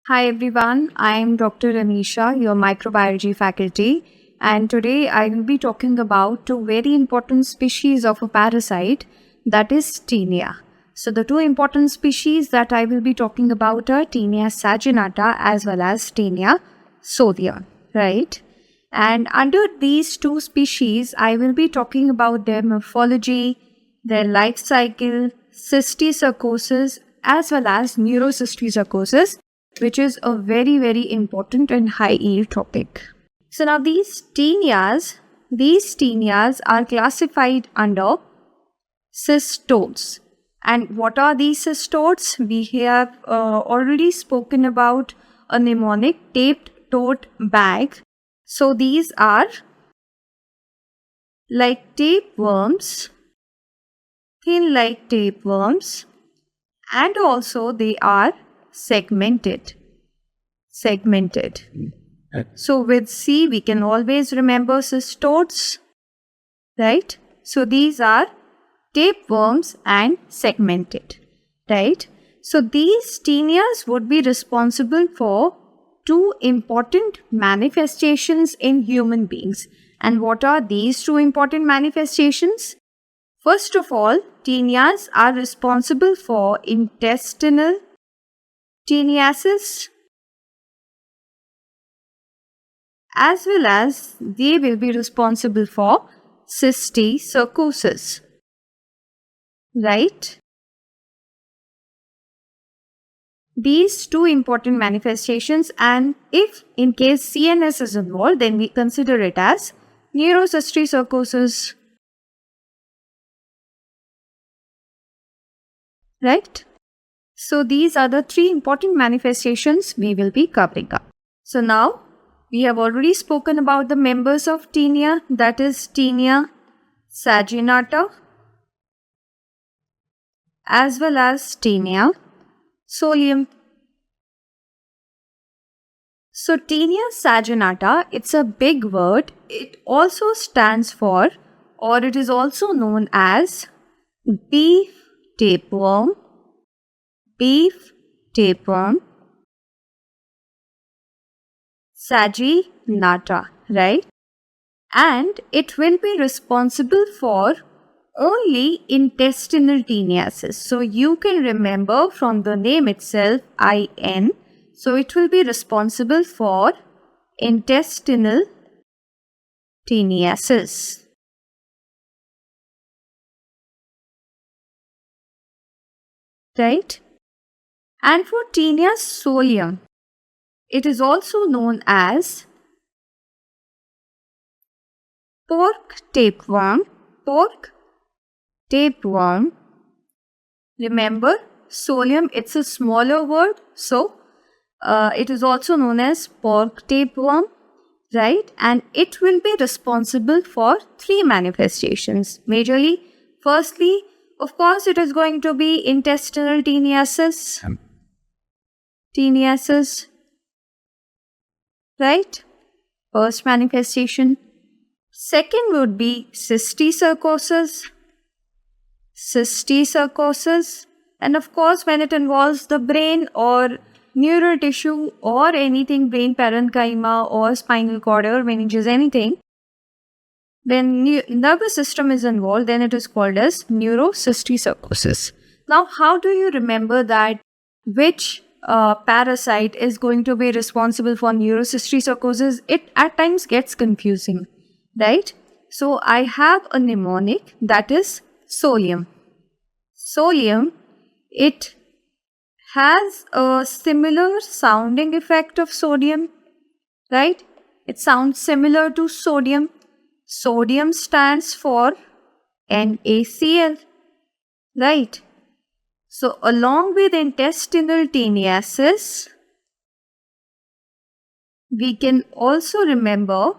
Hi everyone, I am Dr. Anisha, your microbiology faculty, and today I will be talking about two very important species of a parasite, that is Taenia. So the two important species that I will be talking about are Taenia saginata as well as Taenia solium, right? And under these two species, I will be talking about their morphology, their life cycle, cysticercosis as well as neurocysticercosis, which is a very important and high yield topic. So now these tenias are classified under cystodes. And what are these cystodes? We have already spoken about a mnemonic taped tote bag. So these are like tapeworms, thin like tapeworms, and also they are segmented. So with C, we can always remember cystodes, right? So these are tapeworms and segmented, right? So these tenias would be responsible for two important manifestations in human beings. And what are these two important manifestations? First of all, tenias are responsible for intestinal teniasis, as well as they will be responsible for cysticercosis, right? These two important manifestations, and if in case CNS is involved, then we consider it as neurocysticercosis, right? So these are the three important manifestations we will be covering up. So now we have already spoken about the members of Taenia, that is Taenia saginata as well as Taenia solium. So Taenia saginata, it's a big word. It also stands for, or it is also known as beef tapeworm, saginata, right? And it will be responsible for only intestinal teniasis. So you can remember from the name itself, IN. So it will be responsible for intestinal teniasis. Right? And for Taenia solium, it is also known as pork tapeworm. Remember, solium, it's a smaller word, so it is also known as pork tapeworm, right? And it will be responsible for three manifestations. Majorly, firstly, of course, it is going to be intestinal teniasis, right? First manifestation. Second would be cysticercosis, and of course when it involves the brain or neural tissue or anything, brain parenchyma or spinal cord or meninges, anything, when nervous system is involved, then it is called as neurocysticercosis. Now, how do you remember that which parasite is going to be responsible for neurocysticercosis? It at times gets confusing, right? So I have a mnemonic, that is solium. It has a similar sounding effect of sodium, right? It sounds similar to sodium. Sodium stands for NaCl, right? So along with intestinal teniasis, we can also remember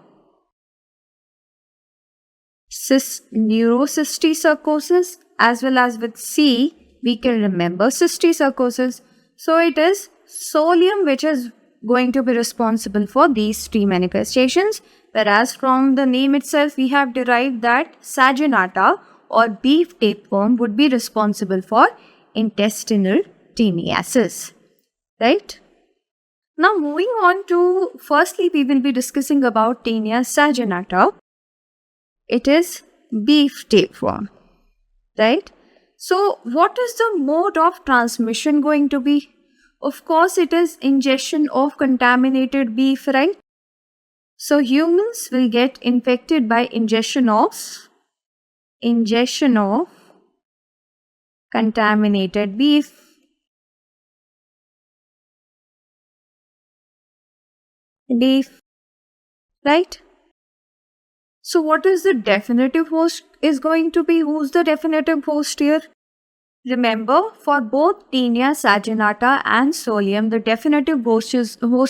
neurocysticercosis, as well as with C, we can remember cysticercosis. So it is solium which is going to be responsible for these three manifestations, whereas from the name itself we have derived that saginata or beef tapeworm would be responsible for intestinal teniasis, right? Now moving on to, firstly we will be discussing about Taenia saginata. It is beef tapeworm, right? So what is the mode of transmission going to be? Of course it is ingestion of contaminated beef, right? So humans will get infected by ingestion of contaminated beef. Right? So what is the definitive host is going to be? Who's the definitive host here? Remember, for both Taenia saginata and Solium, the definitive host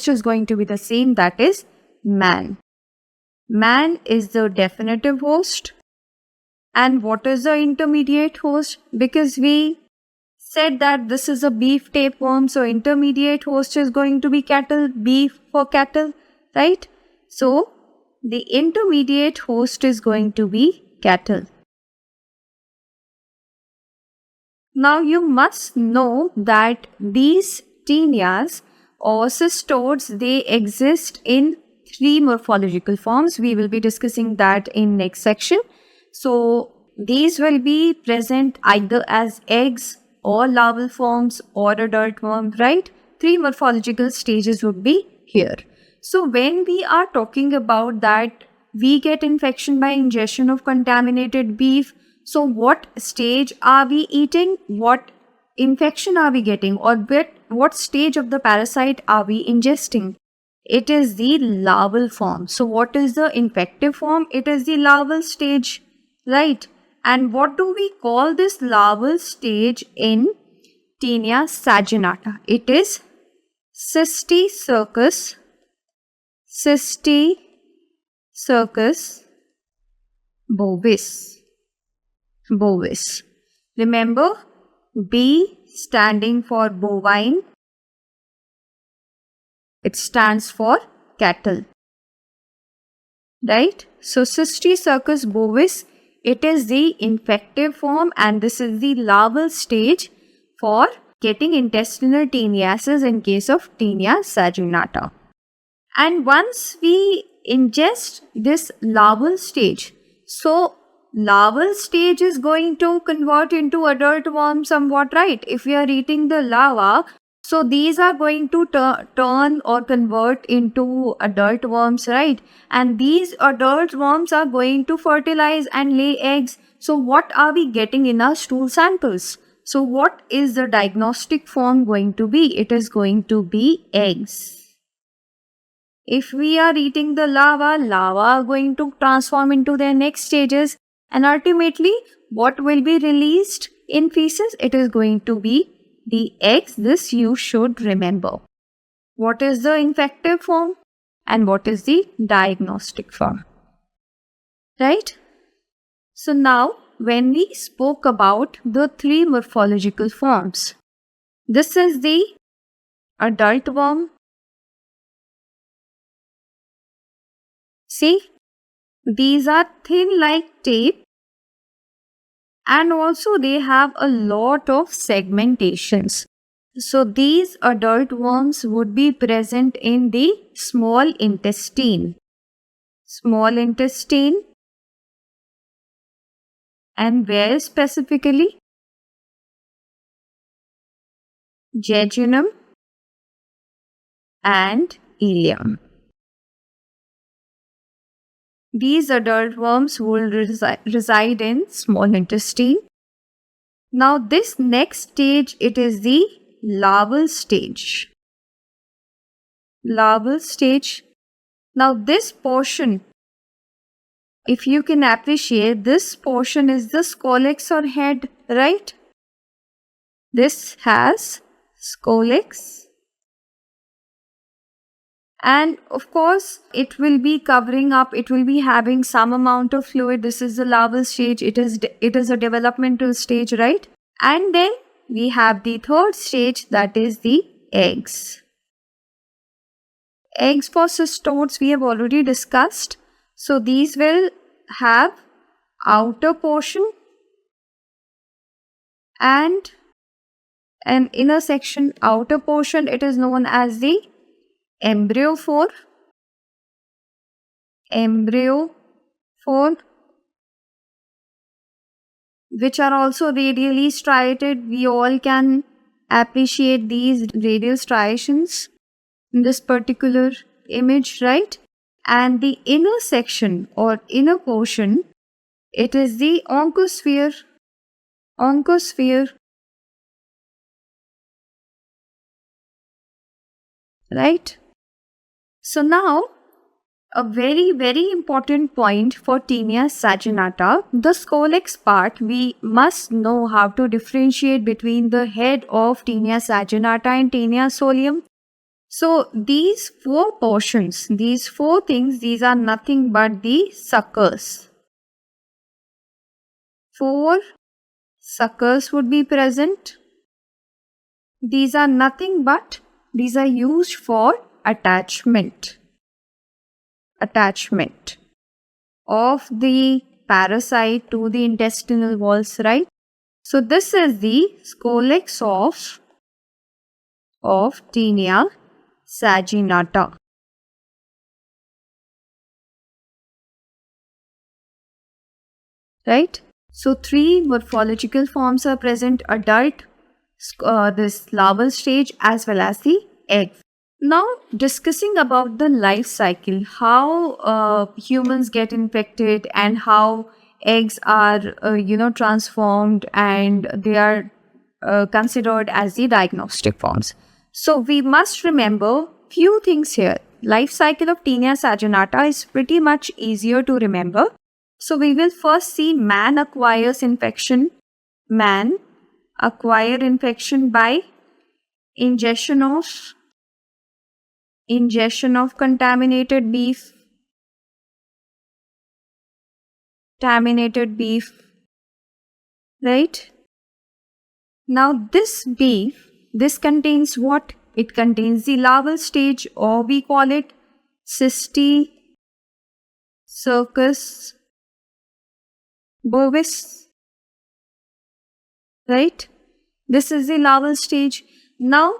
is going to be the same, that is man. Man is the definitive host. And what is the intermediate host? Because we said that this is a beef tapeworm, so intermediate host is going to be cattle, beef for cattle, right? So the intermediate host is going to be cattle. Now you must know that these Taenias or cystodes, they exist in 3 morphological forms. We will be discussing that in next section. So these will be present either as eggs or larval forms or adult worm, right? 3 morphological stages would be here. So when we are talking about that we get infection by ingestion of contaminated beef, so what stage are we eating? What infection are we getting? Or what stage of the parasite are we ingesting? It is the larval form. So what is the infective form? It is the larval stage, right? And what do we call this larval stage in Taenia saginata? It is Cysticercus bovis. Remember, B standing for bovine. It stands for cattle, right? So Cysticercus bovis, it is the infective form, and this is the larval stage for getting intestinal taeniasis in case of Taenia saginata. And once we ingest this larval stage, so larval stage is going to convert into adult worm somewhat, right? If we are eating the larva, so these are going to turn or convert into adult worms, right? And these adult worms are going to fertilize and lay eggs. So what are we getting in our stool samples? So what is the diagnostic form going to be? It is going to be eggs. If we are eating the larva are going to transform into their next stages, and ultimately what will be released in feces? It is going to be the eggs. This you should remember. What is the infective form and what is the diagnostic form, right? So now when we spoke about the 3 morphological forms, this is the adult worm. See, these are thin like tape, and also they have a lot of segmentations. So these adult worms would be present in the small intestine. And where specifically? Jejunum and ileum. These adult worms will reside in small intestine. Now this next stage, it is the larval stage. Now this portion, if you can appreciate, this portion is the scolex or head, right? This has scolex. And of course, it will be covering up, it will be having some amount of fluid. This is the larval stage. It is a developmental stage, right? And then we have the third stage, that is the eggs. Eggs for cystodes we have already discussed. So these will have outer portion and an inner section. Outer portion, it is known as the embryophore, which are also radially striated. We all can appreciate these radial striations in this particular image, right? And the inner section or inner portion, it is the oncosphere, right? So now, a very, very important point for Taenia saginata, the scolex part, we must know how to differentiate between the head of Taenia saginata and Taenia solium. So these four portions, these four things, these are nothing but the suckers. Four suckers would be present. These are nothing but, these are used for attachment of the parasite to the intestinal walls, right? So this is the scolex of Taenia saginata. Right? So three morphological forms are present: adult, this larval stage, as well as the egg. Now discussing about the life cycle, how humans get infected and how eggs are transformed and they are considered as the diagnostic forms. So we must remember few things here. Life cycle of Taenia saginata is pretty much easier to remember. So we will first see man acquires infection. Man acquire infection by ingestion of contaminated beef. Right? Now this beef, this contains what? It contains the larval stage, or we call it Cysticercus bovis. Right? This is the larval stage. Now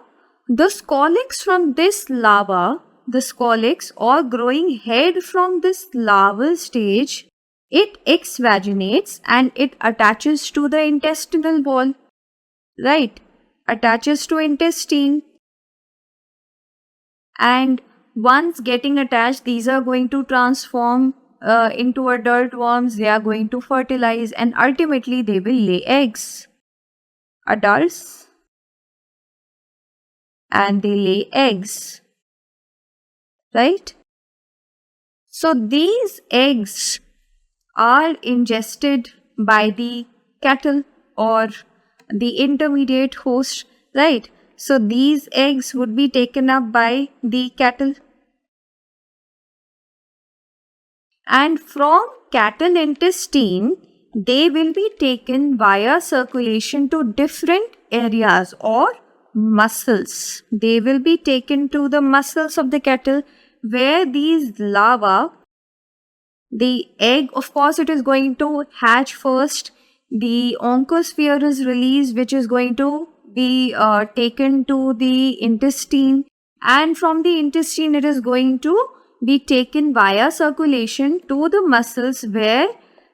the scolex from this larva, the scolex or growing head from this larval stage, it exvaginates and it attaches to the intestinal wall, right? Attaches to intestine. And once getting attached, these are going to transform into adult worms. They are going to fertilize and ultimately they will lay eggs. Adults. And they lay eggs, right? So these eggs are ingested by the cattle or the intermediate host, right? So these eggs would be taken up by the cattle. And from cattle intestine, they will be taken via circulation to different areas or muscles. They will be taken to the muscles of the cattle, where these larvae, the egg, of course, it is going to hatch first. The oncosphere is released, which is going to be taken to the intestine, and from the intestine it is going to be taken via circulation to the muscles, where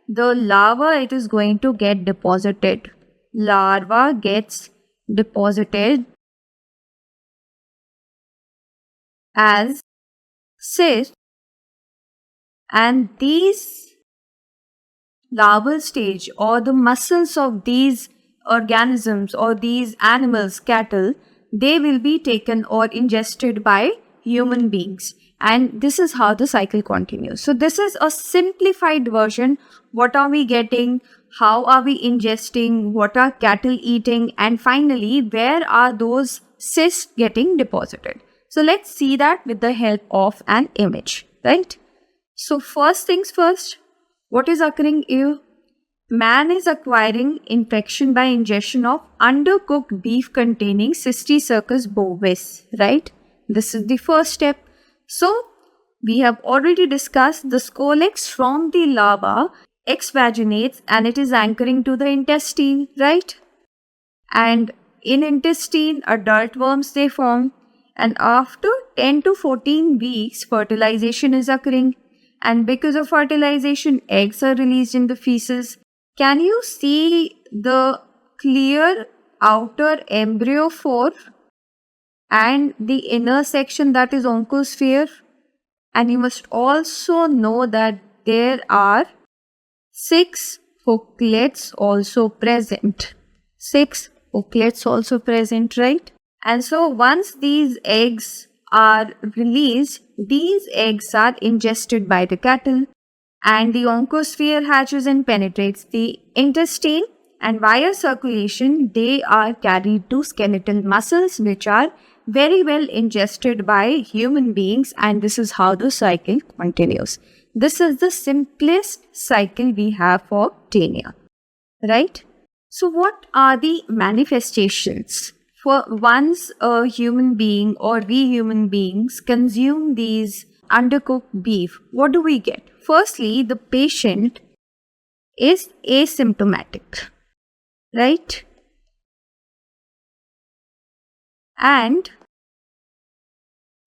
the larva, it is going to get deposited. Larva gets deposited as cyst, and these larval stage or the muscles of these organisms or these animals, cattle, they will be taken or ingested by human beings, and this is how the cycle continues. So this is a simplified version. What are we getting? How are we ingesting? What are cattle eating? And finally, where are those cysts getting deposited? So let's see that with the help of an image, right? So first things first, what is occurring here? Man is acquiring infection by ingestion of undercooked beef containing Cysticercus bovis, right? This is the first step. So we have already discussed the scolex from the larva exvaginates and it is anchoring to the intestine, right? And in intestine, adult worms they form, and after 10 to 14 weeks, fertilization is occurring. And because of fertilization, eggs are released in the feces. Can you see the clear outer embryophore and the inner section, that is oncosphere? And you must also know that there are 6 hooklets also present. 6 hooklets also present, right? And so once these eggs are released, these eggs are ingested by the cattle, and the oncosphere hatches and penetrates the intestine, and via circulation they are carried to skeletal muscles, which are very well ingested by human beings, and this is how the cycle continues. This is the simplest cycle we have for tinea, right? So what are the manifestations? For once a human being or we human beings consume these undercooked beef, what do we get? Firstly, the patient is asymptomatic, right? And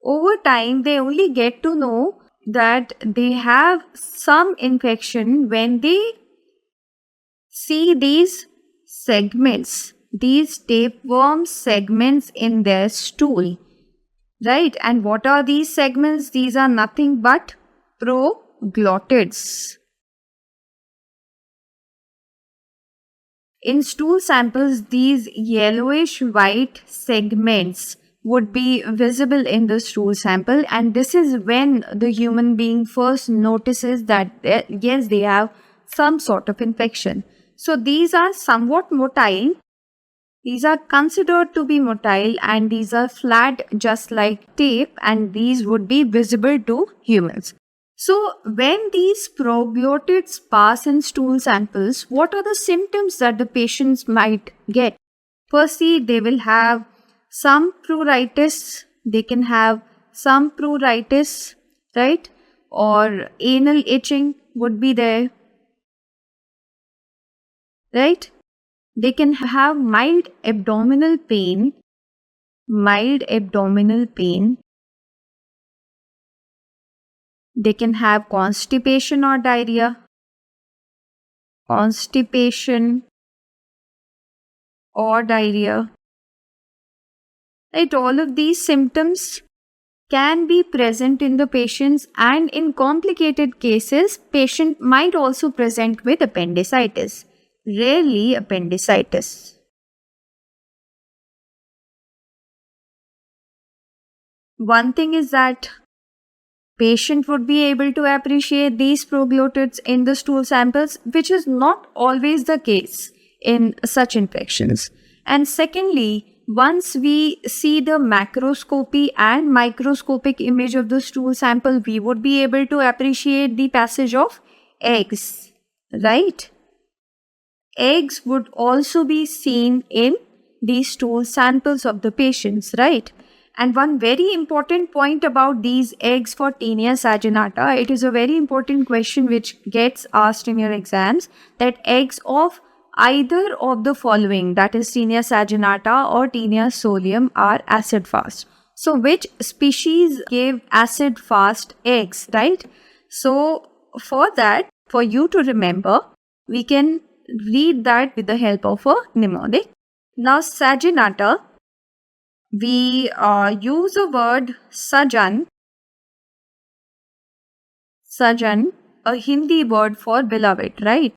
over time, they only get to know that they have some infection when they see these segments, these tapeworm segments in their stool, right? And what are these segments? These are nothing but proglottids. In stool samples, these yellowish white segments would be visible in the stool sample, and this is when the human being first notices that yes, they have some sort of infection. So these are somewhat motile. These are considered to be motile, and these are flat just like tape, and these would be visible to humans. So when these proglottids pass in stool samples, what are the symptoms that the patients might get? Firstly, they will have some pruritus. They can have some pruritus, right? Or anal itching would be there, right? They can have mild abdominal pain. They can have constipation or diarrhea. Right, all of these symptoms can be present in the patients, and in complicated cases, patient might also present with appendicitis. Rarely appendicitis. One thing is that patient would be able to appreciate these proglottids in the stool samples, which is not always the case in such infections. And secondly, once we see the macroscopy and microscopic image of the stool sample, we would be able to appreciate the passage of eggs, right? Eggs would also be seen in these stool samples of the patients, right? And one very important point about these eggs for Taenia saginata, it is a very important question which gets asked in your exams, that eggs of either of the following, that is Taenia saginata or Taenia solium, are acid fast. So which species give acid fast eggs, right? So for that, for you to remember, we can read that with the help of a mnemonic. Now saginata, we use a word sajan, a Hindi word for beloved, right?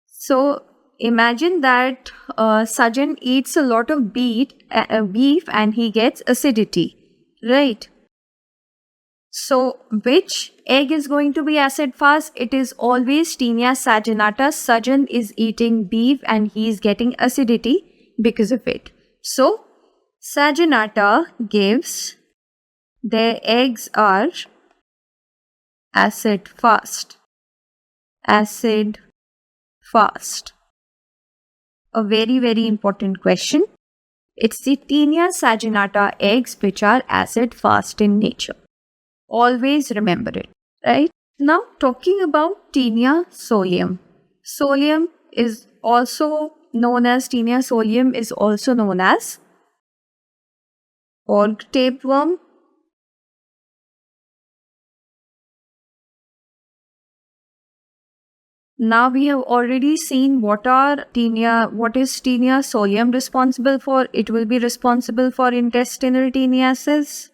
So imagine that Sajan eats a lot of beef and he gets acidity, right? So which egg is going to be acid fast? It is always Taenia saginata. Sajan is eating beef and he is getting acidity because of it. So saginata gives, their eggs are acid fast. A very, very important question. It's the Taenia saginata eggs which are acid fast in nature. Always remember it, right? Now talking about Taenia solium. Solium is also known as Pork tapeworm. Now we have already seen what is Taenia solium responsible for. It will be responsible for intestinal teniasis.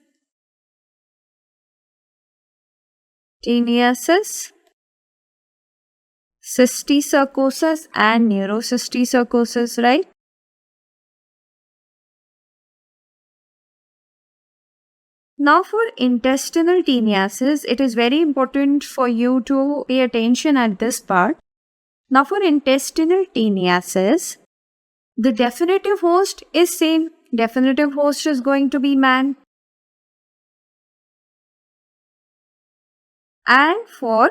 Teniasis, cysticercosis and neurocysticercosis, right? Now for intestinal teniasis, it is very important for you to pay attention at this part. Now for intestinal teniasis, the definitive host is same. Definitive host is going to be man. And for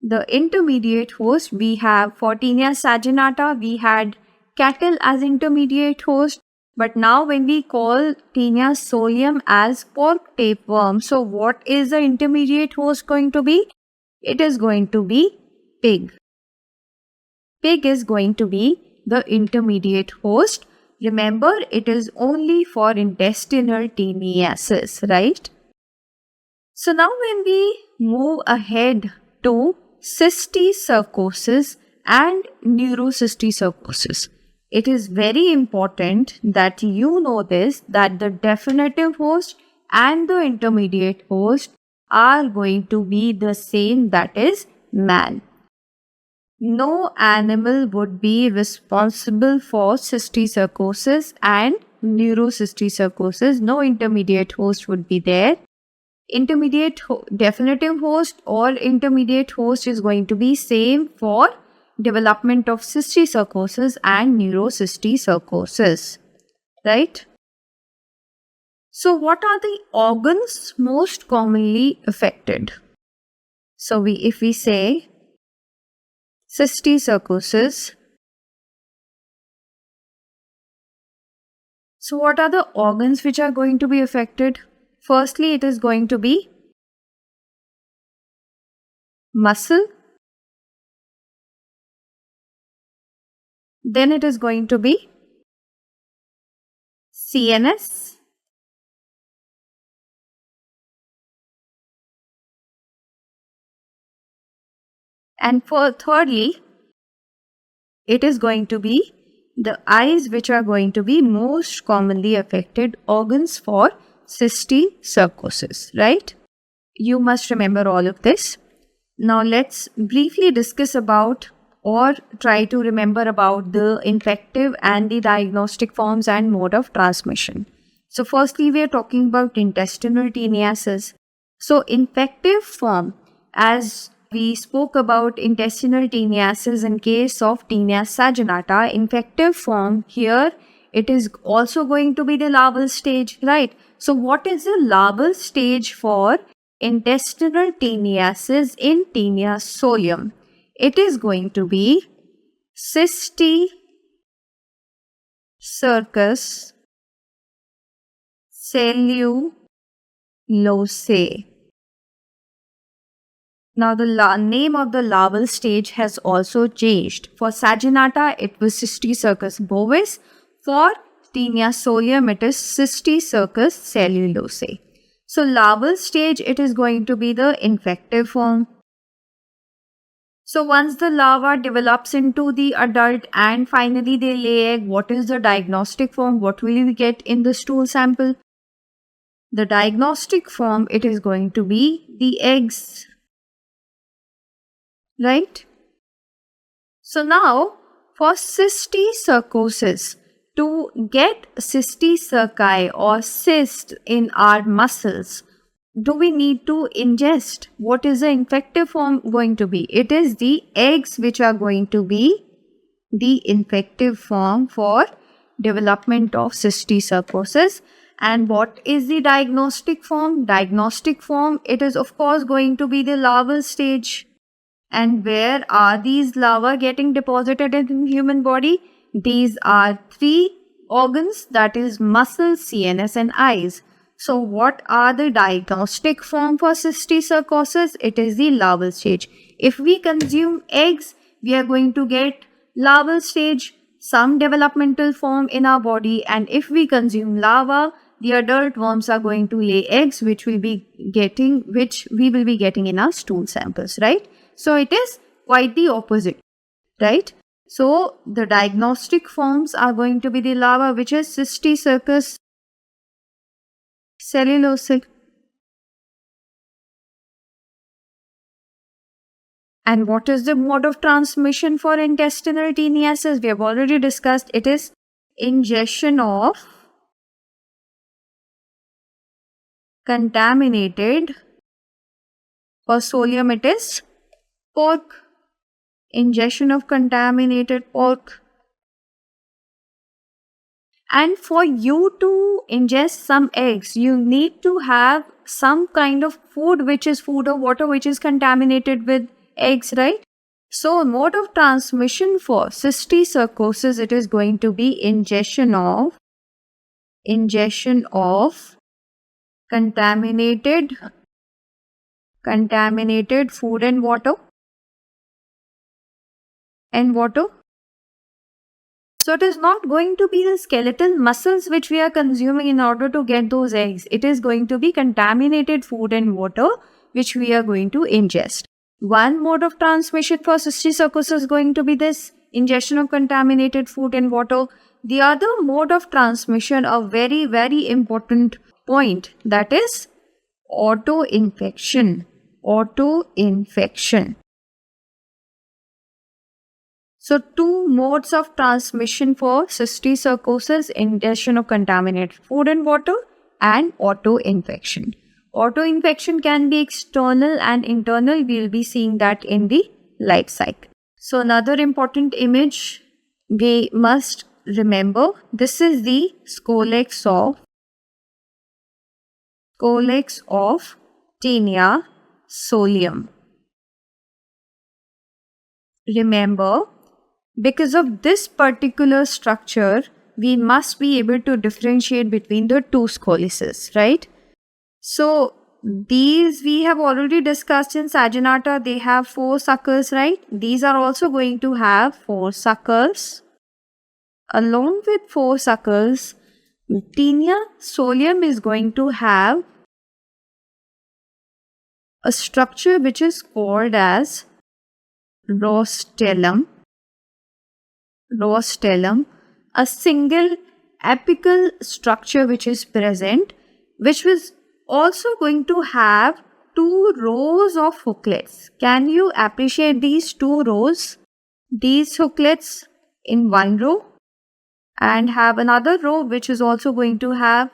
the intermediate host, we have for Taenia saginata, we had cattle as intermediate host. But now when we call Taenia solium as pork tapeworm, so what is the intermediate host going to be? It is going to be pig. Pig is going to be the intermediate host. Remember, it is only for intestinal teniasis, right? So now when we move ahead to cysticercosis and neurocysticercosis, it is very important that you know this, that the definitive host and the intermediate host are going to be the same, that is man. No animal would be responsible for cysticercosis and neurocysticercosis. No intermediate host would be there. Definitive host or intermediate host is going to be same for development of cysticercosis and neurocysticercosis, right? So what are the organs most commonly affected? So if we say cysticercosis, so what are the organs which are going to be affected? Firstly, it is going to be muscle. Then it is going to be CNS. And for thirdly, it is going to be the eyes, which are going to be most commonly affected organs for cysticercosis, right? You must remember all of this. Now let's briefly discuss about or try to remember about the infective and the diagnostic forms and mode of transmission. So firstly, we are talking about intestinal teniasis. So infective form, as we spoke about intestinal teniasis in case of Taenia saginata, infective form here, it is also going to be the larval stage, right? So what is the larval stage for intestinal teniasis in Taenia solium? It is going to be cysticercus cellulose. Now the name of the larval stage has also changed. For saginata, it was Cysticercus bovis. For Taenia solium, it is Cysticercus cellulose. So larval stage, it is going to be the infective form. So once the larva develops into the adult and finally they lay egg, what is the diagnostic form? What will we get in the stool sample? The diagnostic form, it is going to be the eggs, right? So now for cysticercosis, to get cysticerci or cyst in our muscles, do we need to ingest? What is the infective form going to be? It is the eggs which are going to be the infective form for development of cysticercosis. And what is the diagnostic form? Diagnostic form, it is of course going to be the larval stage. And where are these larvae getting deposited in the human body? These are three organs, that is muscle, CNS and eyes. So what are the diagnostic form for cysticercosis? It is the larval stage. If we consume eggs, we are going to get larval stage, some developmental form in our body, and if we consume larva, the adult worms are going to lay eggs, which we will be getting in our stool samples, right? So it is quite the opposite, right? So the diagnostic forms are going to be the larva, which is Cysticercus cellulose. And what is the mode of transmission for intestinal teniasis? We have already discussed. It is ingestion of contaminated, for solium it is pork. Ingestion of contaminated pork. And for you to ingest some eggs, you need to have some kind of food, which is food or water, which is contaminated with eggs, right? So mode of transmission for cysticercosis, it is going to be ingestion of contaminated food and water. So it is not going to be the skeletal muscles which we are consuming in order to get those eggs. It is going to be contaminated food and water which we are going to ingest. One mode of transmission for cysticercosis is going to be this ingestion of contaminated food and water. The other mode of transmission, a very, very important point, that is auto-infection. So two modes of transmission for cysticercosis: ingestion of contaminated food and water and auto-infection. Auto-infection can be external and internal. We will be seeing that in the life cycle. So another important image we must remember, this is the scolex of Taenia solium. Remember, because of this particular structure, we must be able to differentiate between the two scolices, right? So these we have already discussed in Saginata. They have 4 suckers, right? These are also going to have 4 suckers. Along with 4 suckers, Taenia solium is going to have a structure which is called as rostellum, a single apical structure which is present, which was also going to have 2 rows of hooklets. Can you appreciate these 2 rows? These hooklets in one row, and have another row which is also going to have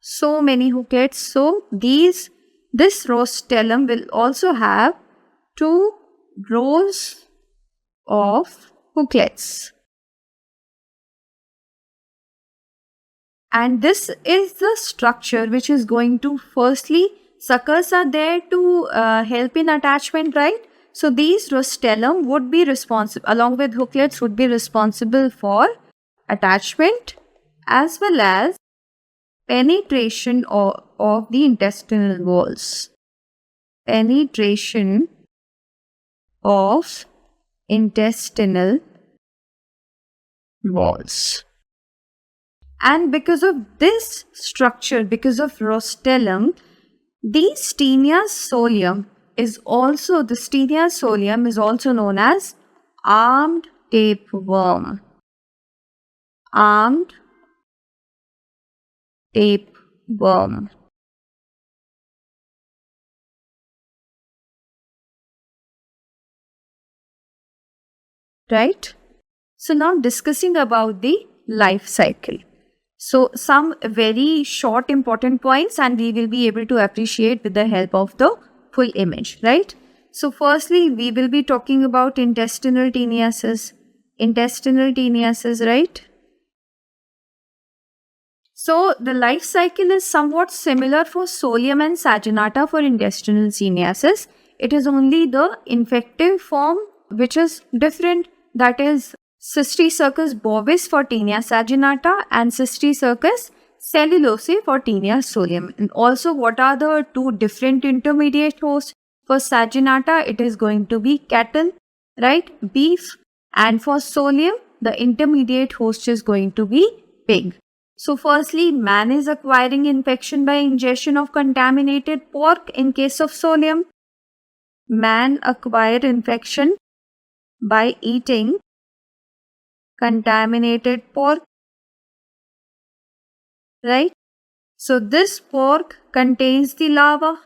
so many hooklets. So this rostellum will also have 2 rows of hooklets. And this is the structure which is going to, firstly, suckers are there to help in attachment, right? So these rostellum would be responsible, along with hooklets, would be responsible for attachment as well as penetration of the intestinal walls. Penetration of intestinal walls. And because of this structure, because of rostellum, the Taenia solium is also known as armed tapeworm. Armed tapeworm. Right? So now discussing about the life cycle. So some very short important points, and we will be able to appreciate with the help of the full image, right? So firstly, we will be talking about intestinal teniasis, right? So the life cycle is somewhat similar for Solium and Saginata for intestinal teniasis. It is only the infective form which is different, that is Cysticercus bovis for Taenia saginata and Cysticercus cellulose for Taenia solium. And also, what are the 2 different intermediate hosts? For Saginata, it is going to be cattle, right? Beef. And for solium, the intermediate host is going to be pig. So firstly, man is acquiring infection by ingestion of contaminated pork in case of Solium. Man acquire infection by eating contaminated pork, right? So this pork contains the larva,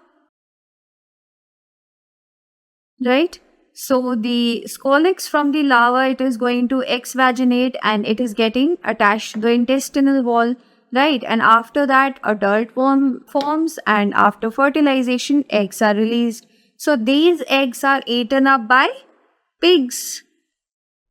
right? So the scolex from the larva, it is going to exvaginate and it is getting attached to the intestinal wall, right? And after that, adult worm forms, and after fertilization, eggs are released. So these eggs are eaten up by pigs.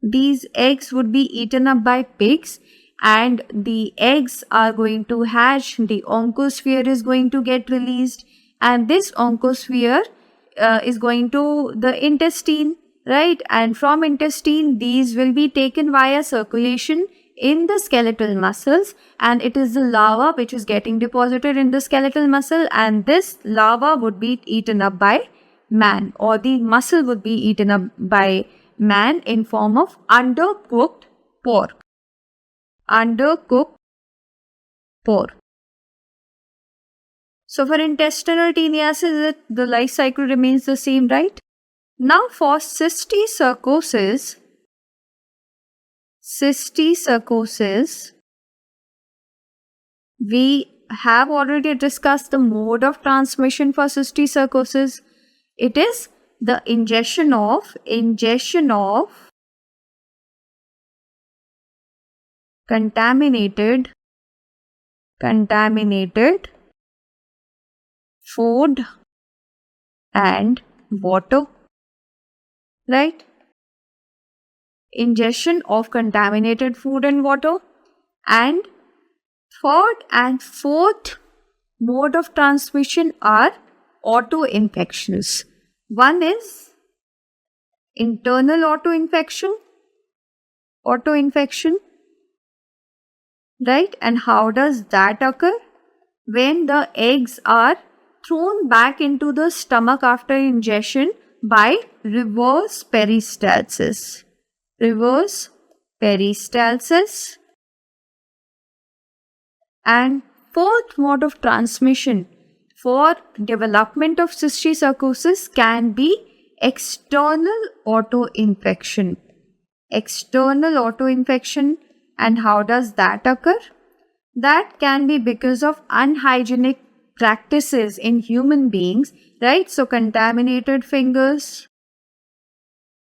These eggs would be eaten up by pigs, and the eggs are going to hatch. The oncosphere is going to get released, and this oncosphere is going to the intestine, right? And from intestine, these will be taken via circulation in the skeletal muscles, and it is the larva which is getting deposited in the skeletal muscle, and this larva would be eaten up by man, or the muscle would be eaten up by man in form of undercooked pork. Undercooked pork. So for intestinal teniasis, the life cycle remains the same, right? Now for cysticercosis, we have already discussed the mode of transmission for cysticercosis. It is the ingestion of contaminated food and water, right? Ingestion of contaminated food and water. And third and fourth mode of transmission are auto-infections. One is internal auto-infection, right? And how does that occur? When the eggs are thrown back into the stomach after ingestion by reverse peristalsis. And fourth mode of transmission for development of cysticercosis can be external auto-infection. And how does that occur? That can be because of unhygienic practices in human beings, right? So contaminated fingers,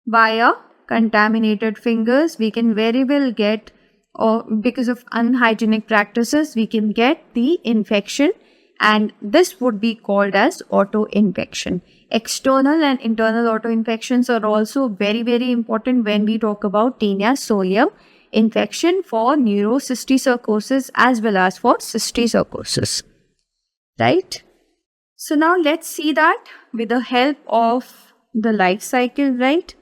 via contaminated fingers, we can very well get, or because of unhygienic practices, we can get the infection, and this would be called as auto-infection. External and internal auto-infections are also very, very important when we talk about Taenia solium infection for neurocysticercosis as well as for cysticercosis, right? So now let's see that with the help of the life cycle, right?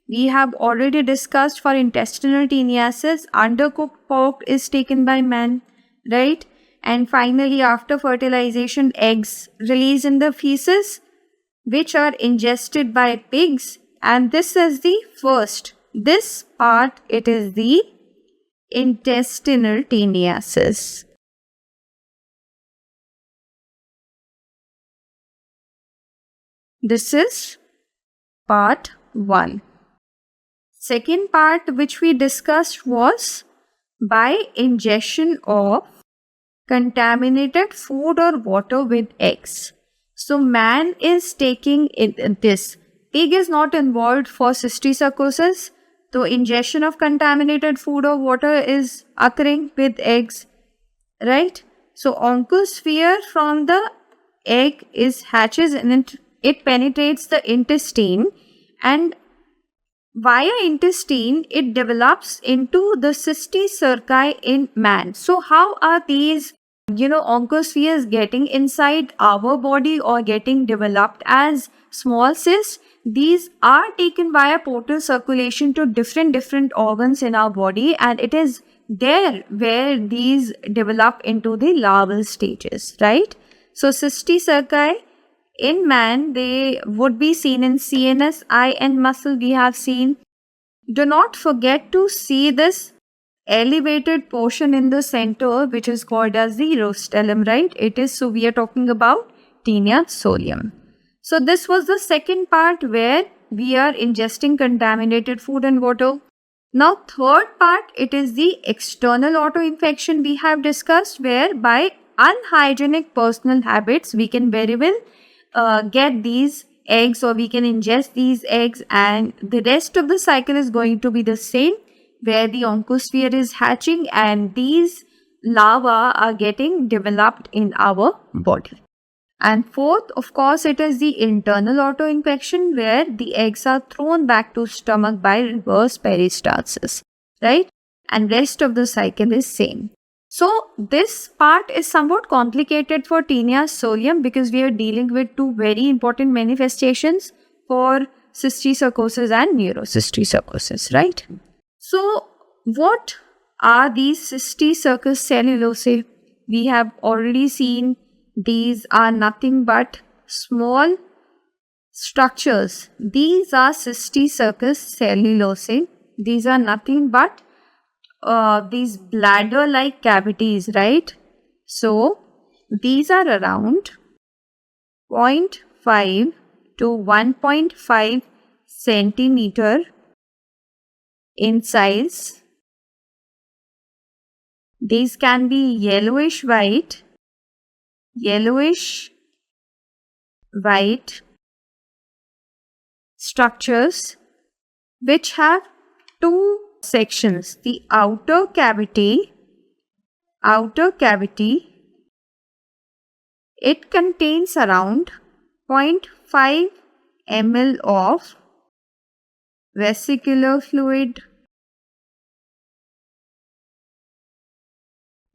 We have already discussed for intestinal teniasis, undercooked pork is taken by man, right? And finally, after fertilization, eggs released in the feces, which are ingested by pigs. And this is the first. This part, it is the intestinal teniasis. This is part 1. Second part which we discussed was by ingestion of contaminated food or water with eggs. So man is taking this. Pig is not involved for cysticercosis. So ingestion of contaminated food or water is occurring with eggs, right? So oncosphere from the egg is hatches and it penetrates the intestine, and via intestine it develops into the cysticerci in man. So how are these oncospheres getting inside our body or getting developed as small cysts? These are taken via portal circulation to different organs in our body, and it is there where these develop into the larval stages, right? So cysticerci in man, they would be seen in CNS, eye and muscle we have seen. Do not forget to see this elevated portion in the center, which is called as the rostellum, right? So we are talking about Taenia solium. So this was the second part where we are ingesting contaminated food and water. Now third part, it is the external autoinfection we have discussed, where by unhygienic personal habits we can very well get these eggs, or we can ingest these eggs, and the rest of the cycle is going to be the same, where the oncosphere is hatching and these larvae are getting developed in our body. And fourth, of course, it is the internal autoinfection, where the eggs are thrown back to stomach by reverse peristalsis, right? And rest of the cycle is same. So this part is somewhat complicated for Taenia solium because we are dealing with two very important manifestations for cysticercosis and neurocysticercosis, right? So what are these cysticercus cellulosae? We have already seen these are nothing but small structures. These are cysticercus cellulosae. These are nothing but these bladder-like cavities, right? So these are around 0.5 to 1.5 centimeter in size. These can be yellowish white structures which have two sections. The outer cavity, it contains around 0.5 ml of vesicular fluid,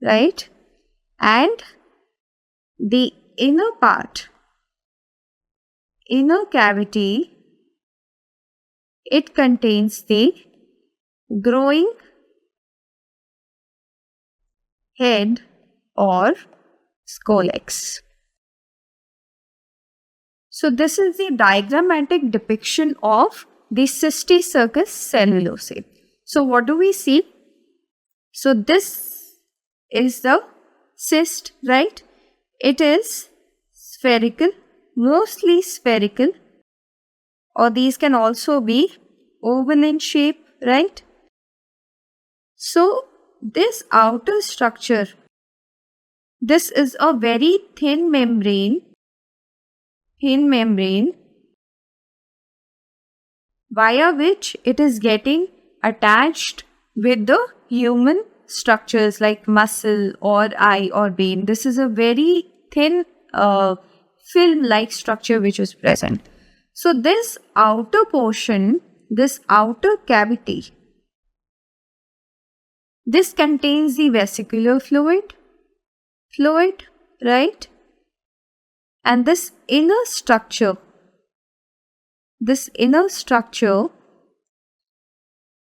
right? And the inner cavity, it contains the growing head or scolex. So this is the diagrammatic depiction of the cysticercus cellulosae. So what do we see? So this is the cyst, right? It is spherical, mostly spherical, or these can also be oval in shape, right? So this outer structure, this is a very thin membrane via which it is getting attached with the human structures like muscle or eye or brain. This is a very thin film-like structure which is present. So this outer portion, this outer cavity, this contains the vesicular fluid, right? And this inner structure,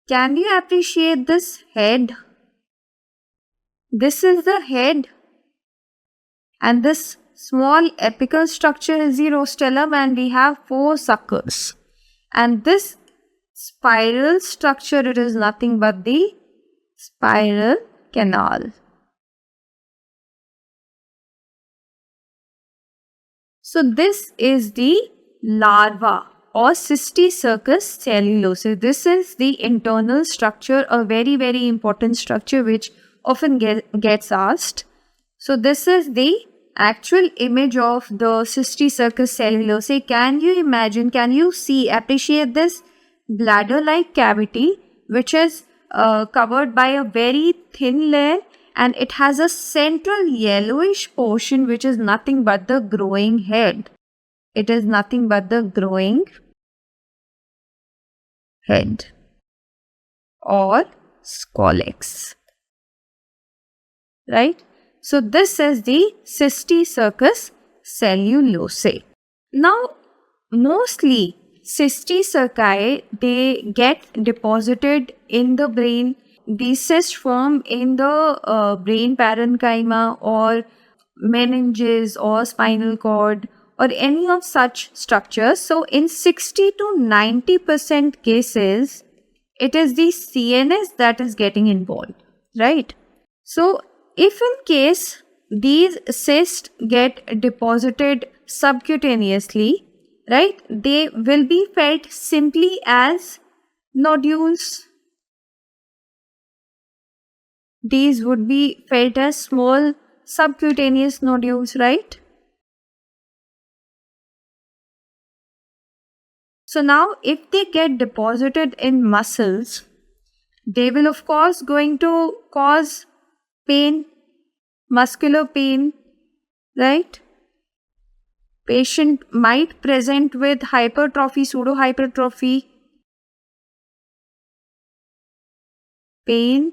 can you appreciate this head? This is the head, and this small apical structure is the rostellum, and we have 4 suckers. And this spiral structure, it is nothing but the spiral canal. So this is the larva or cysticercus cellulosae. This is the internal structure, a very, very important structure which often gets asked. So this is the actual image of the cysticercus cellulosae. Can you imagine, can you see, appreciate this bladder-like cavity which is covered by a very thin layer, and it has a central yellowish portion which is nothing but the growing head. It is nothing but the growing head or scolex, right? So this is the cysticercus cellulosae. Now, mostly cysticerci, they get deposited in the brain. These cysts form in the brain parenchyma or meninges or spinal cord or any of such structures. So in 60 to 90% cases, it is the CNS that is getting involved. right? So if in case these cysts get deposited subcutaneously, right, they will be felt simply as nodules. These would be felt as small subcutaneous nodules, right? So now if they get deposited in muscles, they will of course going to cause pain, muscular pain, right? Patient might present with hypertrophy, pseudohypertrophy, pain,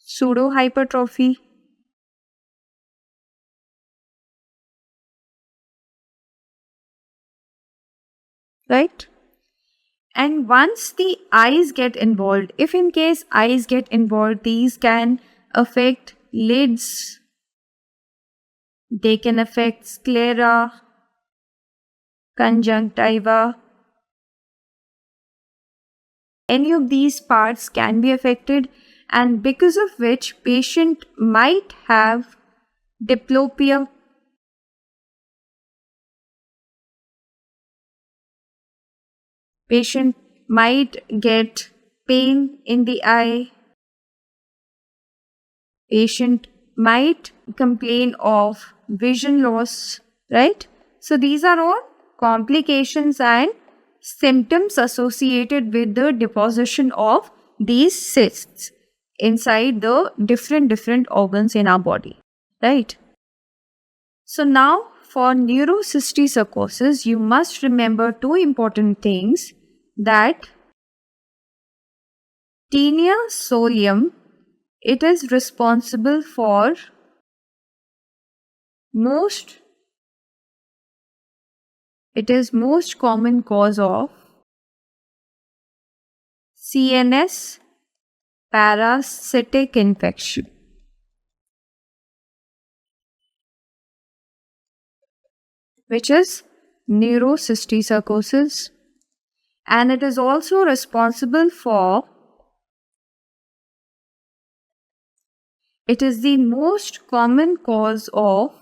pseudohypertrophy, right? And once the eyes get involved, if in case eyes get involved, these can affect lids, they can affect sclera, conjunctiva. Any of these parts can be affected, and because of which patient might have diplopia. Patient might get pain in the eye. Patient might complain of vision loss, right? So these are all complications and symptoms associated with the deposition of these cysts inside the different organs in our body, right? So now for neurocysticercosis, you must remember two important things, that Taenia solium, it is responsible for most common cause of CNS parasitic infection, which is neurocysticercosis, and it is also responsible for, it is the most common cause of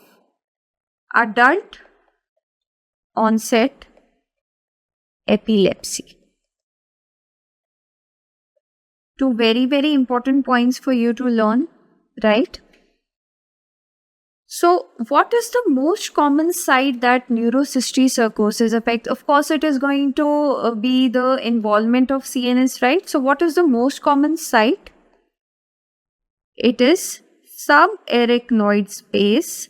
adult onset epilepsy. Two very important points for you to learn, right? So what is the most common site that neurocysticercosis affects? Of course, it is going to be the involvement of CNS, right? So what is the most common site? It is subarachnoid space,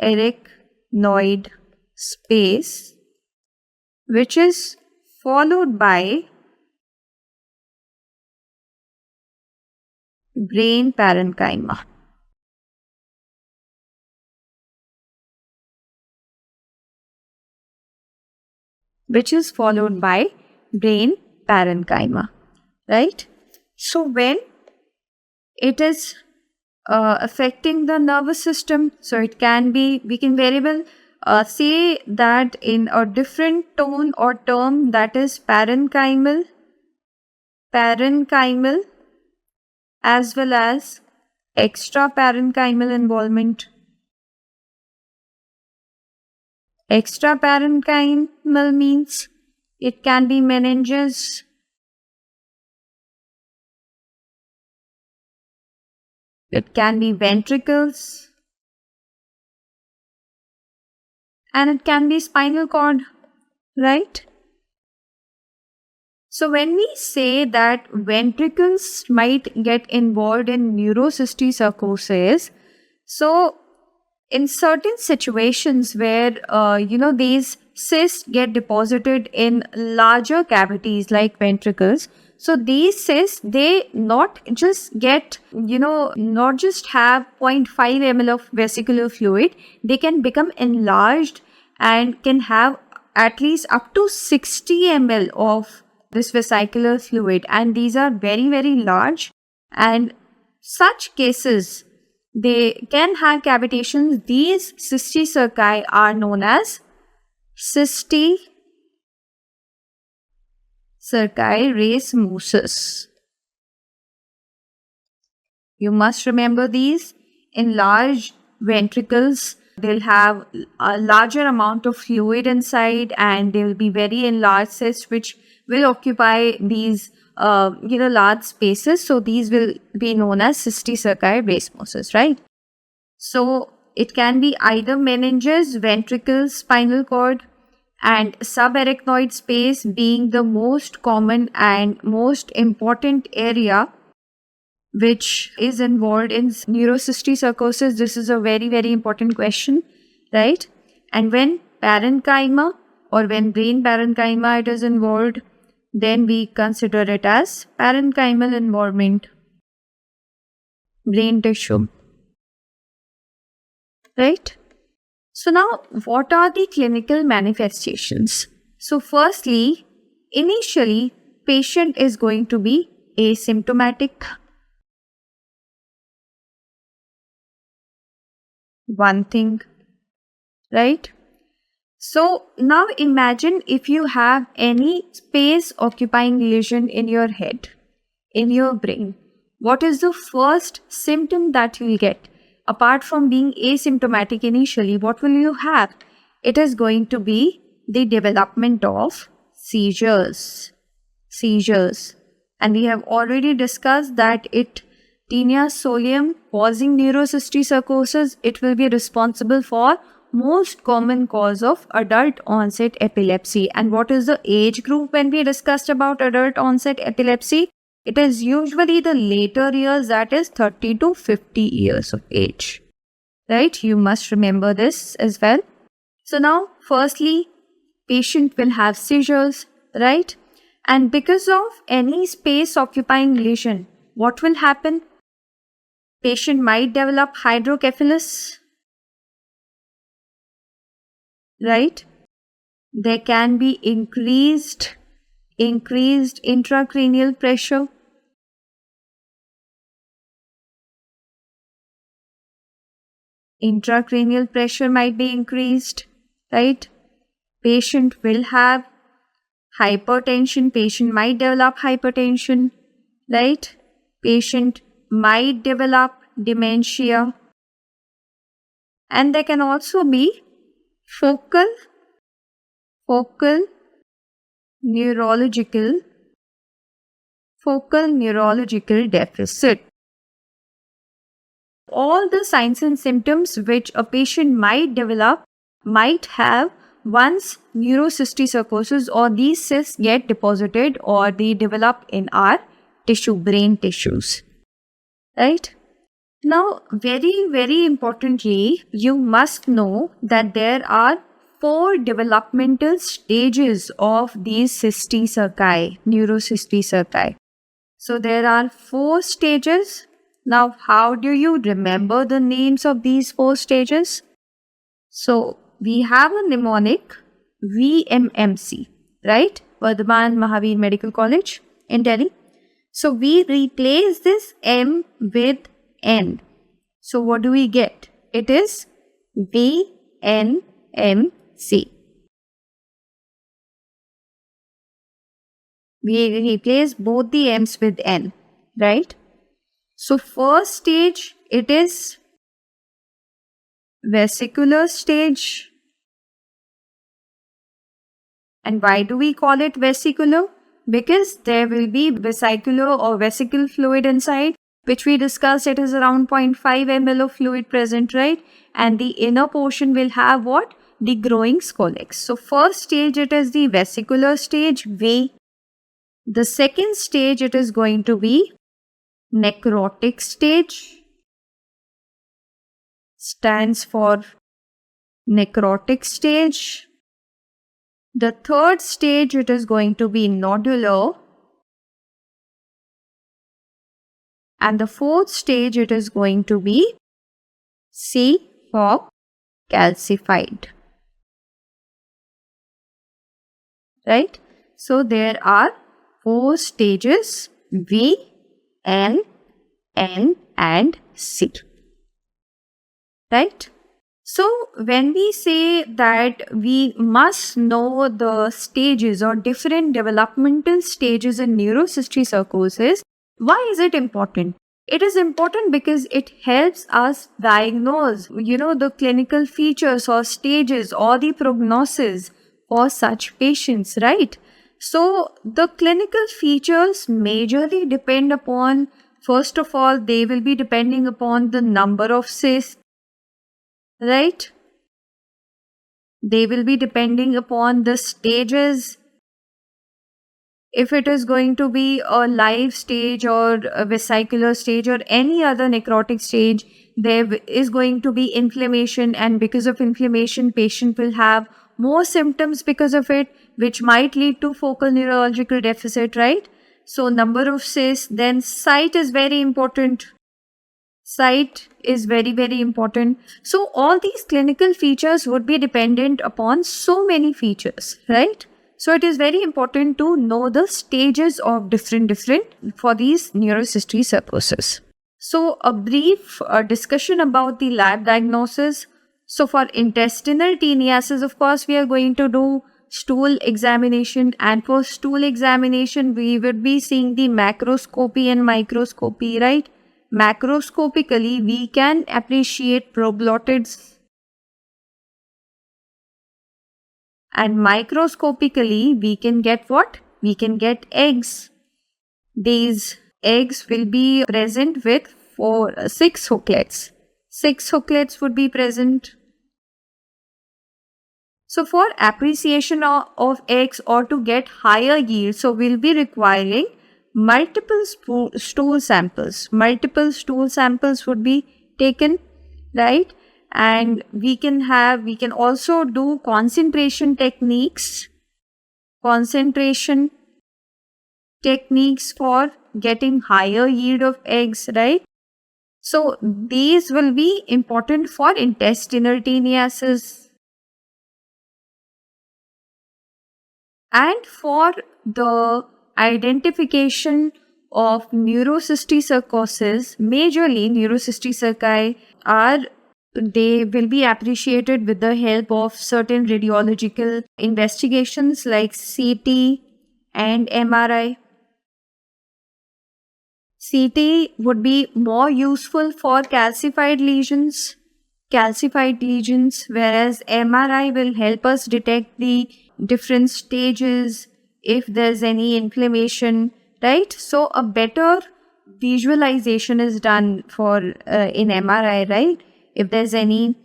subarachnoid space, which is followed by brain parenchyma. Which is followed by brain parenchyma, right? So when it is affecting the nervous system, so it can be, we can very well say that in a different tone or term, that is parenchymal, as well as extraparenchymal involvement. Extraparenchymal means it can be meninges, it can be ventricles, and it can be spinal cord, right? So when we say that ventricles might get involved in neurocysticercosis, so in certain situations where these cysts get deposited in larger cavities like ventricles, so these cysts, they not just get, not just have 0.5 ml of vesicular fluid, they can become enlarged and can have at least up to 60 ml of this vesicular fluid, and these are very large, and such cases, they can have cavitations. These cysticerci are known as cysticerci racemosus. You must remember these. Enlarged ventricles, they'll have a larger amount of fluid inside, and they will be very enlarged cysts which will occupy these large spaces. So these will be known as cysticercal racemoses, right? So it can be either meninges, ventricles, spinal cord, and subarachnoid space being the most common and most important area which is involved in neurocysticercosis. This is a very, very important question, right? And when parenchyma or when brain parenchyma it is involved, then we consider it as parenchymal involvement, brain tissue, right? So now, what are the clinical manifestations? So firstly, initially, patient is going to be asymptomatic. One thing, right? So now imagine if you have any space occupying lesion in your head, in your brain. What is the first symptom that you will get? Apart from being asymptomatic initially, what will you have? It is going to be the development of seizures. And we have already discussed that Tinea solium causing neurocysticercosis, it will be responsible for most common cause of adult onset epilepsy. And what is the age group when we discussed about adult onset epilepsy? It is usually the later years, that is 30 to 50 years of age, right? You must remember this as well. So now, firstly, patient will have seizures, right? And because of any space occupying lesion, what will happen? Patient might develop hydrocephalus, right? There can be increased intracranial pressure. Intracranial pressure might be increased, right? Patient will have hypertension. Patient might develop hypertension, right? Patient might develop dementia. And there can also be focal neurological deficit. All the signs and symptoms which a patient might develop might have once neurocysticercosis or these cysts get deposited or they develop in our brain tissues, right? Now, very, very importantly, you must know that there are 4 developmental stages of these neurocysticerci. So there are 4 stages. Now, how do you remember the names of these 4 stages? So, we have a mnemonic VMMC, right? Vardhaman Mahavir Medical College in Delhi. So, we replace this M with N. So, what do we get? It is VNMC. We replace both the M's with N, right? So, first stage, it is vesicular stage. And why do we call it vesicular? Because there will be vesicular or vesicle fluid inside, which we discussed. It is around 0.5 ml of fluid present, right? And the inner portion will have what? The growing scolex. So, first stage, it is the vesicular stage, V. The second stage, it is going to be necrotic stage. Stands for necrotic stage. The third stage, it is going to be nodular. And the fourth stage, it is going to be C for calcified. Right? So, there are 4 stages, V, N, and C. Right? So, when we say that we must know the stages or different developmental stages in neurocysticercosis, why is it important? It is important because it helps us diagnose, the clinical features or stages or the prognosis for such patients, right? So the clinical features majorly depend upon, first of all, they will be depending upon the number of cysts, right? They will be depending upon the stages. If it is going to be a live stage or a vesicular stage or any other necrotic stage, there is going to be inflammation, and because of inflammation, patient will have more symptoms because of it, which might lead to focal neurological deficit, right? So number of cysts, then site is very important. Site is very, very important. So all these clinical features would be dependent upon so many features, right? So it is very important to know the stages of different for these neurocysteine cirrhosis. So a brief discussion about the lab diagnosis. So for intestinal teniasis, of course, we are going to do stool examination, and for stool examination, we would be seeing the macroscopy and microscopy, right? Macroscopically, we can appreciate proglottids, and microscopically, we can get what? We can get eggs. These eggs will be present with 6 hooklets. 6 hooklets would be present. So for appreciation of eggs or to get higher yield, so we'll be requiring multiple stool samples. Multiple stool samples would be taken, right? And we can also do concentration techniques for getting higher yield of eggs, right? So these will be important for intestinal teniasis. And for the identification of neurocysticercosis, majorly neurocysticerci they will be appreciated with the help of certain radiological investigations like CT and MRI. CT would be more useful for calcified lesions, whereas MRI will help us detect the different stages, if there's any inflammation, right? So a better visualization is done for in MRI, right? If there's any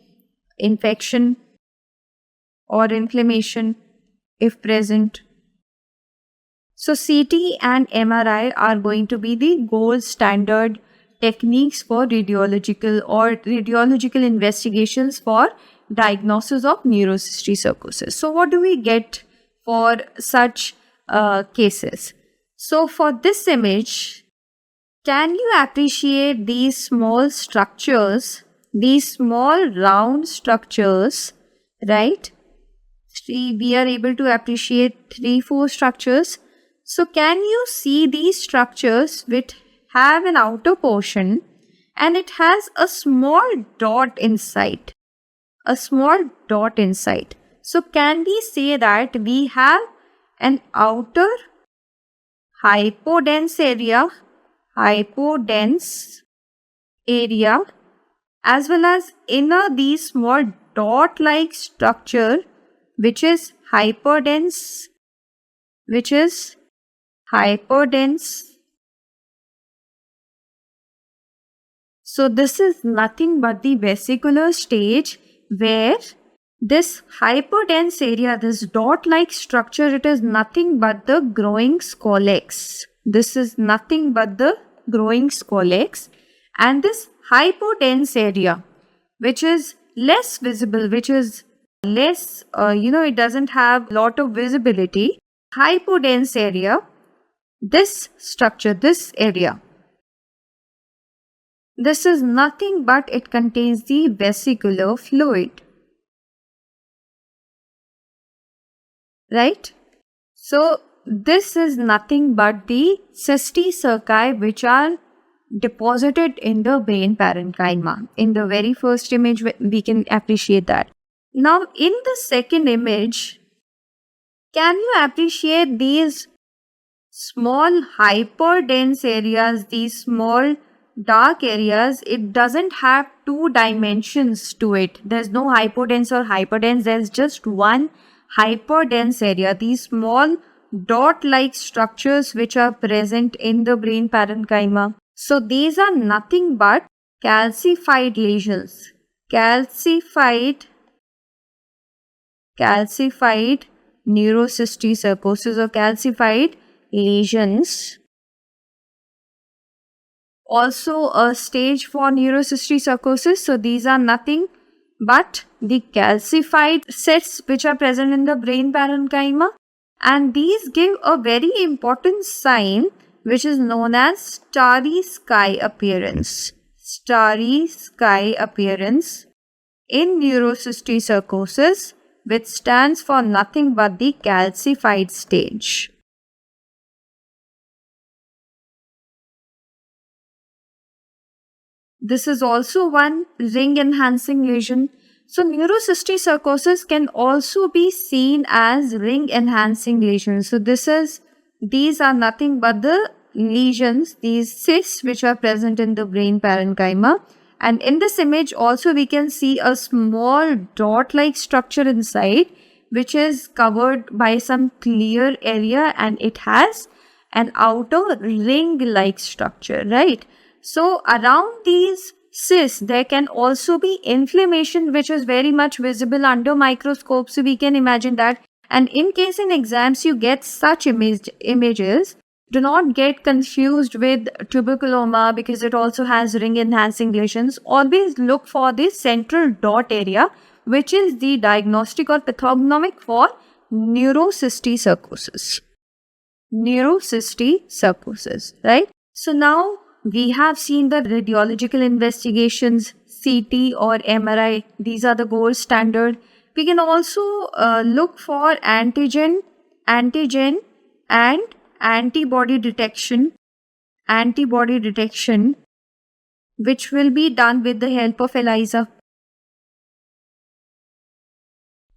infection or inflammation, if present. So CT and MRI are going to be the gold standard techniques for radiological investigations for diagnosis of neurocysticercosis. So what do we get for such cases? So for this image, can you appreciate these small structures, these small round structures, right? We are able to appreciate 3-4 structures. So can you see these structures which have an outer portion and it has a small dot inside? A small dot inside. So can we say that we have an outer hypodense area as well as inner these small dot-like structure which is hyperdense. So this is nothing but the vesicular stage where this hyperdense area, this dot-like structure, it is nothing but the growing scolex. This is nothing but the growing scolex, and this hypodense area, which is less visible, which is less, it doesn't have lot of visibility. Hypodense area, this structure, this area, this is nothing but it contains the vesicular fluid, right? So this is nothing but the cysticerci which are deposited in the brain parenchyma. In the very first image, we can appreciate that. Now in the second image, can you appreciate these small hyperdense areas, these small dark areas, it doesn't have two dimensions to it. There's no hypodense or hyperdense. There's just one hyperdense area. These small dot-like structures which are present in the brain parenchyma. So these are nothing but calcified lesions. Calcified neurocysticercosis or calcified lesions. Also a stage for neurocysticercosis. So these are nothing but the calcified cysts which are present in the brain parenchyma, and these give a very important sign which is known as starry sky appearance. Starry sky appearance in neurocysticercosis, which stands for nothing but the calcified stage. This is also one ring enhancing lesion. So neurocysticercosis can also be seen as ring enhancing lesions. So these are nothing but the lesions, these cysts which are present in the brain parenchyma. And in this image also we can see a small dot-like structure inside which is covered by some clear area, and it has an outer ring-like structure, right? So around these cysts, there can also be inflammation which is very much visible under microscope. So we can imagine that. And in case in exams you get such images, do not get confused with tuberculoma because it also has ring enhancing lesions. Always look for the central dot area, which is the diagnostic or pathognomic for neurocysticercosis. Neurocysticercosis, right? So now we have seen the radiological investigations, CT or MRI. These are the gold standard. We can also look for antigen and antibody detection, which will be done with the help of ELISA.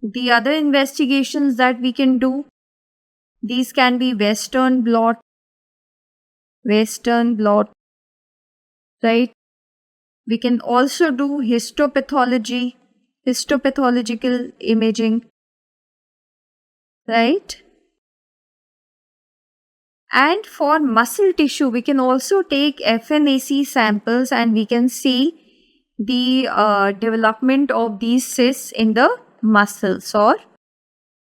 The other investigations that we can do, these can be Western blot, right? We can also do histopathological imaging, right? And for muscle tissue, we can also take FNAC samples and we can see the development of these cysts in the muscles or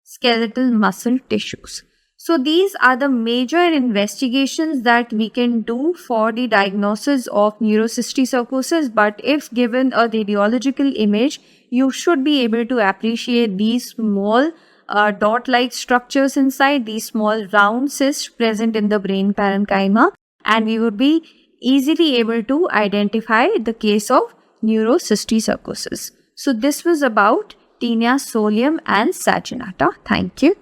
skeletal muscle tissues. So these are the major investigations that we can do for the diagnosis of neurocysticercosis. But if given a radiological image, you should be able to appreciate these small dot-like structures inside, these small round cysts present in the brain parenchyma, and we would be easily able to identify the case of neurocysticercosis. So this was about Tinea solium and saginata. Thank you.